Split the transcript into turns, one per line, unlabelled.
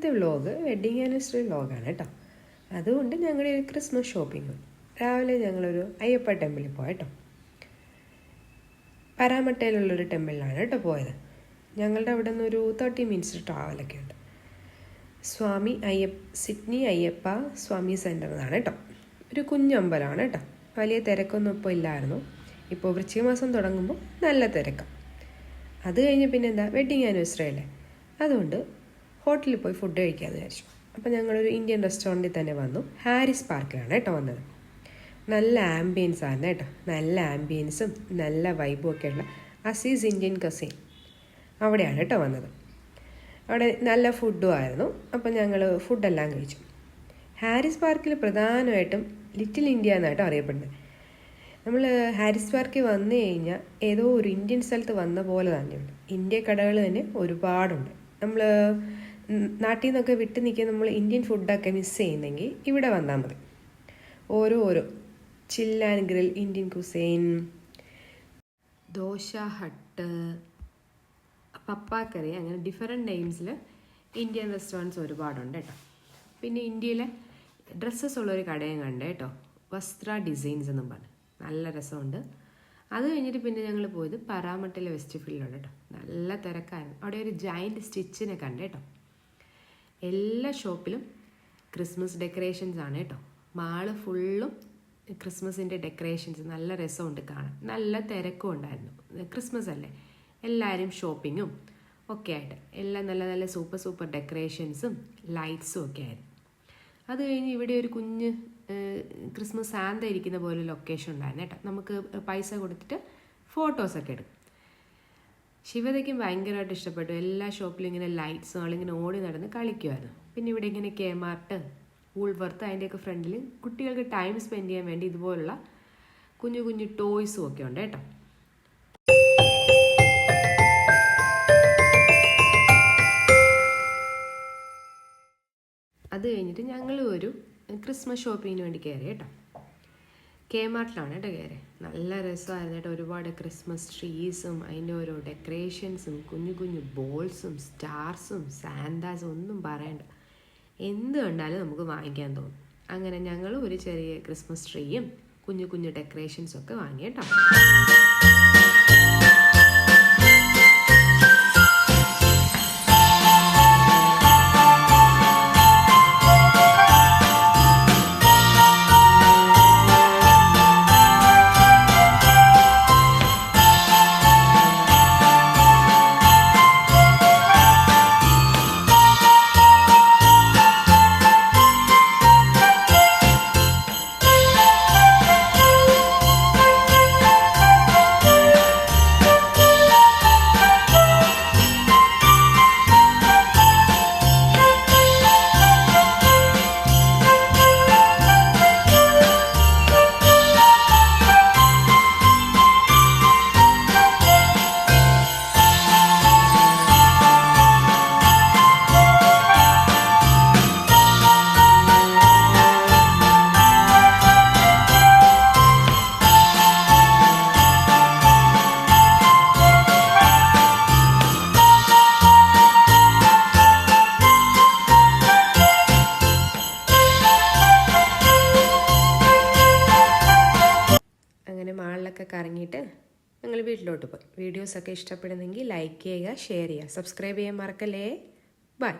ഇന്നത്തെ vlog wedding anniversary വ്ലോഗാണ് കേട്ടോ. അതുകൊണ്ട് ഞങ്ങളുടെ ഒരു ക്രിസ്മസ് ഷോപ്പിംഗ്. രാവിലെ ഞങ്ങളൊരു അയ്യപ്പ ടെമ്പിളിൽ പോയട്ടോ. പരാമട്ടയിലുള്ളൊരു ടെമ്പിളിലാണ് കേട്ടോ പോയത്. ഞങ്ങളുടെ അവിടെ നിന്നൊരു 30 മിനിറ്റ്സ് ട്രാവലൊക്കെ ഉണ്ട്. സിഡ്നി അയ്യപ്പ സ്വാമി സെൻറ്റർ എന്നാണ് കേട്ടോ. ഒരു കുഞ്ഞമ്പലമാണ് കേട്ടോ. വലിയ തിരക്കൊന്നും ഇപ്പോൾ ഇല്ലായിരുന്നു. ഇപ്പോൾ വൃശ്ചിക മാസം തുടങ്ങുമ്പോൾ നല്ല തിരക്കാണ്. അത് കഴിഞ്ഞ് പിന്നെ എന്താ വെഡ്ഡിങ് ആനിവേഴ്സറി അല്ലേ, അതുകൊണ്ട് ഹോട്ടലിൽ പോയി ഫുഡ് കഴിക്കാമെന്ന് വിചാരിച്ചു. അപ്പോൾ ഞങ്ങളൊരു ഇന്ത്യൻ റെസ്റ്റോറൻറ്റിൽ തന്നെ വന്നു. ഹാരിസ് പാർക്കിലാണ് കേട്ടോ വന്നത്. നല്ല ആംബിയൻസ് ആയിരുന്നു കേട്ടോ. നല്ല ആംബിയൻസും നല്ല വൈബും ഒക്കെ ഉള്ള അസീസ് ഇന്ത്യൻ കസിൻ അവിടെയാണ് കേട്ടോ വന്നത്. അവിടെ നല്ല ഫുഡും ആയിരുന്നു. അപ്പം ഞങ്ങൾ ഫുഡെല്ലാം കഴിച്ചു. ഹാരിസ് പാർക്കിൽ പ്രധാനമായിട്ടും ലിറ്റിൽ ഇന്ത്യ എന്നാട്ടോ അറിയപ്പെടുന്നത്. നമ്മൾ ഹാരിസ് പാർക്കിൽ വന്നു കഴിഞ്ഞാൽ ഏതോ ഒരു ഇന്ത്യൻ സ്ഥലത്ത് വന്ന പോലെ തന്നെയുണ്ട്. ഇന്ത്യ കടകൾ തന്നെ ഒരുപാടുണ്ട്. നമ്മൾ നാട്ടിൽ നിന്നൊക്കെ വിട്ട് നിൽക്കാൻ നമ്മൾ ഇന്ത്യൻ ഫുഡൊക്കെ മിസ് ചെയ്യുന്നെങ്കിൽ ഇവിടെ വന്നാൽ മതി. ഓരോ chill and grill Indian cuisine, dosa hut, പപ്പാക്കറി, അങ്ങനെ ഡിഫറെൻറ്റ് നെയിംസിൽ ഇന്ത്യൻ റെസ്റ്റോറൻറ്റ്സ് ഒരുപാടുണ്ട് കേട്ടോ. പിന്നെ ഇന്ത്യയിലെ ഡ്രസ്സസ് ഉള്ളൊരു കടയും കണ്ട് കേട്ടോ, വസ്ത്ര ഡിസൈൻസ് എന്നും പറഞ്ഞു. നല്ല രസമുണ്ട്. അത് കഴിഞ്ഞിട്ട് പിന്നെ ഞങ്ങൾ പോയത് പരാമട്ടയിലെ വെസ്റ്റ് ഫീൽഡിലുണ്ട് കേട്ടോ. നല്ല തിരക്കായിരുന്നു. അവിടെ ഒരു ജയൻറ്റ് സ്റ്റിച്ചിനെ കണ്ട് കേട്ടോ. എല്ലാ ഷോപ്പിലും ക്രിസ്മസ് ഡെക്കറേഷൻസ് ആണ് കേട്ടോ. മാള് ഫുള്ളും ക്രിസ്മസിൻ്റെ ഡെക്കറേഷൻസ്. നല്ല രസമുണ്ട് കാണാൻ. നല്ല തിരക്കും ഉണ്ടായിരുന്നു. ക്രിസ്മസ് അല്ലേ, എല്ലാവരും ഷോപ്പിങ്ങും ഒക്കെ ആയിട്ട് എല്ലാം നല്ല നല്ല സൂപ്പർ ഡെക്കറേഷൻസും ലൈറ്റ്സും ഒക്കെ ആയിരുന്നു. അത് കഴിഞ്ഞ് ഇവിടെ ഒരു കുഞ്ഞ് ക്രിസ്മസ് സാന്ത ഇരിക്കുന്ന പോലെ ലൊക്കേഷൻ ഉണ്ടായിരുന്നു കേട്ടോ. നമുക്ക് പൈസ കൊടുത്തിട്ട് ഫോട്ടോസൊക്കെ എടുക്കും. ശിവതയ്ക്കും ഭയങ്കരമായിട്ട് ഇഷ്ടപ്പെട്ടു. എല്ലാ ഷോപ്പിലും ഇങ്ങനെ ലൈറ്റ്സും ആളിങ്ങനെ ഓടി നടന്ന് കളിക്കുമായിരുന്നു. പിന്നെ ഇവിടെ ഇങ്ങനെ കെമാർട്ട്, വൂൾവർത്ത്, അതിൻ്റെയൊക്കെ ഫ്രണ്ടിൽ കുട്ടികൾക്ക് ടൈം സ്പെൻഡ് ചെയ്യാൻ വേണ്ടി ഇതുപോലുള്ള കുഞ്ഞു ടോയ്സും ഒക്കെ ഉണ്ട് കേട്ടോ. അത് കഴിഞ്ഞിട്ട് ഞങ്ങൾ ഒരു ക്രിസ്മസ് ഷോപ്പിങ്ങിന് വേണ്ടി കയറി കേട്ടോ. കെമാർട്ടിലാണ് കേട്ടോ കയറി. നല്ല രസമായിരുന്നു കേട്ടോ. ഒരുപാട് ക്രിസ്മസ് ട്രീസും അതിൻ്റെ ഓരോ ഡെക്കറേഷൻസും കുഞ്ഞു ബോൾസും സ്റ്റാർസും സാന്താസും ഒന്നും പറയണ്ട. എന്ത് കണ്ടാലും നമുക്ക് വാങ്ങിക്കാൻ തോന്നും. അങ്ങനെ ഞങ്ങൾ ഒരു ചെറിയ ക്രിസ്മസ് ട്രീയും കുഞ്ഞു ഡെക്കറേഷൻസും ഒക്കെ വാങ്ങി കേട്ടോ. മാളിലൊക്കെ കറങ്ങിയിട്ട് ഞങ്ങൾ വീട്ടിലോട്ട് പോയി. വീഡിയോസൊക്കെ ഇഷ്ടപ്പെടുന്നെങ്കിൽ ലൈക്ക് ചെയ്യുക, ഷെയർ ചെയ്യുക, സബ്സ്ക്രൈബ് ചെയ്യാൻ മറക്കല്ലേ. ബൈ.